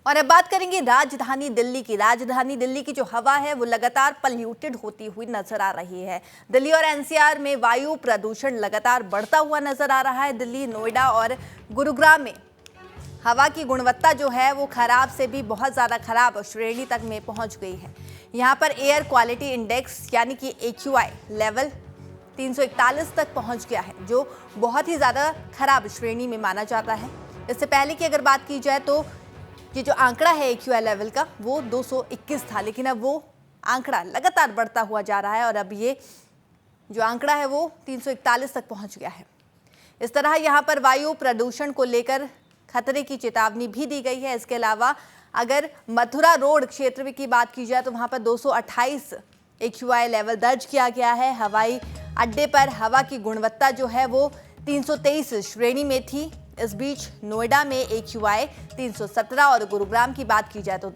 और अब बात करेंगे राजधानी दिल्ली की। राजधानी दिल्ली की जो हवा है वो लगातार पॉल्यूटेड होती हुई नजर आ रही है। दिल्ली और एनसीआर में वायु प्रदूषण लगातार बढ़ता हुआ नजर आ रहा है। दिल्ली, नोएडा और गुरुग्राम में हवा की गुणवत्ता जो है वो खराब से भी बहुत ज़्यादा खराब श्रेणी तक में पहुंच गई है। यहाँ पर एयर क्वालिटी इंडेक्स यानी कि AQI लेवल 341 तक पहुंच गया है, जो बहुत ही ज़्यादा खराब श्रेणी में माना जाता है। इससे पहले की अगर बात की जाए तो ये जो आंकड़ा है AQI लेवल का वो 221 था, लेकिन अब वो आंकड़ा लगातार बढ़ता हुआ जा रहा है और अब ये जो आंकड़ा है वो 341 तक पहुंच गया है। इस तरह यहाँ पर वायु प्रदूषण को लेकर खतरे की चेतावनी भी दी गई है। इसके अलावा अगर मथुरा रोड क्षेत्र की बात की जाए तो वहाँ पर 228 AQI लेवल दर्ज किया गया है। हवाई अड्डे पर हवा की गुणवत्ता जो है वो 323 श्रेणी में थी। इस बीच नोएडा में AQI 317 और गुरुग्राम की बात की जाए तो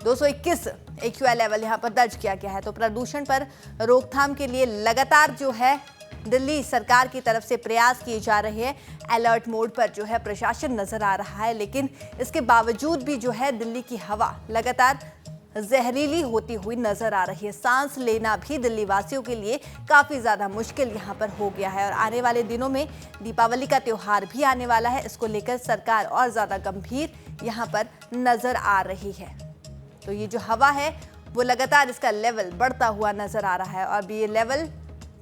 221 AQI लेवल यहाँ पर दर्ज किया गया है। तो प्रदूषण पर रोकथाम के लिए लगातार जो है दिल्ली सरकार की तरफ से प्रयास किए जा रहे हैं। अलर्ट मोड पर जो है प्रशासन नजर आ रहा है, लेकिन इसके बावजूद भी जो है दिल्ली की हवा लगातार जहरीली होती हुई नजर आ रही है। सांस लेना भी दिल्ली वासियों के लिए काफी ज्यादा मुश्किल यहाँ पर हो गया है। और आने वाले दिनों में दीपावली का त्योहार भी आने वाला है, इसको लेकर सरकार और ज्यादा गंभीर यहाँ पर नजर आ रही है। तो ये जो हवा है वो लगातार इसका लेवल बढ़ता हुआ नजर आ रहा है और ये लेवल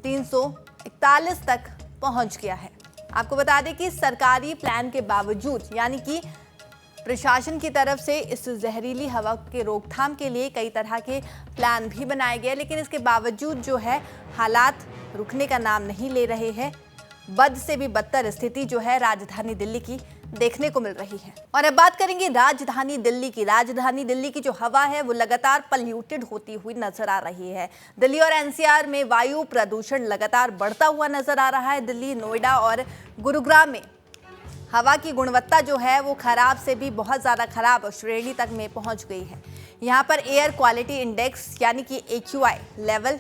341 तक पहुंच गया है। आपको बता दें कि सरकारी प्लान के बावजूद यानी कि प्रशासन की तरफ से इस जहरीली हवा के रोकथाम के लिए कई तरह के प्लान भी बनाए गए, लेकिन इसके बावजूद जो है हालात रुकने का नाम नहीं ले रहे हैं। बद से भी बदतर स्थिति जो है राजधानी दिल्ली की देखने को मिल रही है। और अब बात करेंगे राजधानी दिल्ली की। राजधानी दिल्ली की जो हवा है वो लगातार पॉल्यूटेड होती हुई नजर आ रही है। दिल्ली और एनसीआर में वायु प्रदूषण लगातार बढ़ता हुआ नजर आ रहा है। दिल्ली, नोएडा और गुरुग्राम में हवा की गुणवत्ता जो है वो खराब से भी बहुत ज़्यादा खराब श्रेणी तक में पहुंच गई है। यहाँ पर एयर क्वालिटी इंडेक्स यानी कि AQI लेवल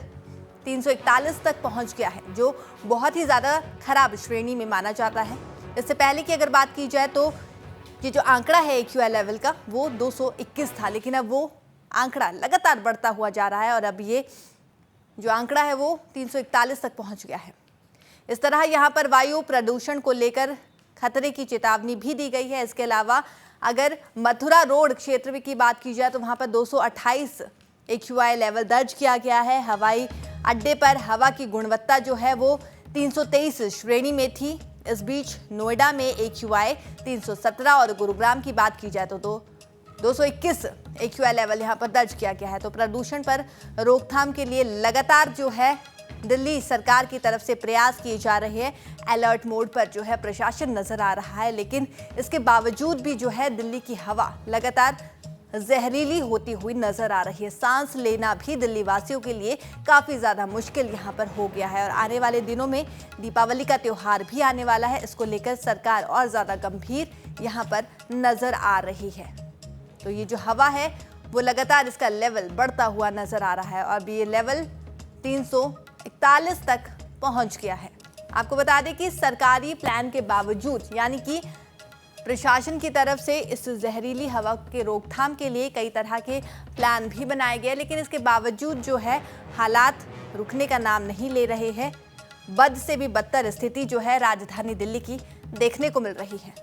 341 तक पहुंच गया है, जो बहुत ही ज़्यादा खराब श्रेणी में माना जाता है। इससे पहले की अगर बात की जाए तो ये जो आंकड़ा है AQI लेवल का वो 221 था, लेकिन अब वो आंकड़ा लगातार बढ़ता हुआ जा रहा है और अब ये जो आंकड़ा है वो 341 तक पहुंच गया है। इस तरह यहाँ पर वायु प्रदूषण को लेकर खतरे की चेतावनी भी दी गई है। इसके अलावा अगर मथुरा रोड क्षेत्र की बात की जाए तो वहाँ पर 228 AQI लेवल दर्ज किया गया है। हवाई अड्डे पर हवा की गुणवत्ता जो है वो 323 श्रेणी में थी। इस बीच नोएडा में AQI 317 और गुरुग्राम की बात की जाए तो 221 AQI लेवल यहाँ पर दर्ज किया गया है। तो प्रदूषण पर रोकथाम के लिए लगातार जो है दिल्ली सरकार की तरफ से प्रयास किए जा रहे हैं। अलर्ट मोड पर जो है प्रशासन नजर आ रहा है, लेकिन इसके बावजूद भी जो है दिल्ली की हवा लगातार जहरीली होती हुई नजर आ रही है। सांस लेना भी दिल्ली वासियों के लिए काफी ज्यादा मुश्किल यहाँ पर हो गया है। और आने वाले दिनों में दीपावली का त्योहार भी आने वाला है, इसको लेकर सरकार और ज्यादा गंभीर यहाँ पर नजर आ रही है। तो ये जो हवा है वो लगातार इसका लेवल बढ़ता हुआ नजर आ रहा है और ये लेवल 341 तक पहुंच गया है। आपको बता दें कि सरकारी प्लान के बावजूद यानी कि प्रशासन की तरफ से इस जहरीली हवा के रोकथाम के लिए कई तरह के प्लान भी बनाए गए, लेकिन इसके बावजूद जो है हालात रुकने का नाम नहीं ले रहे हैं। बद से भी बदतर स्थिति जो है राजधानी दिल्ली की देखने को मिल रही है।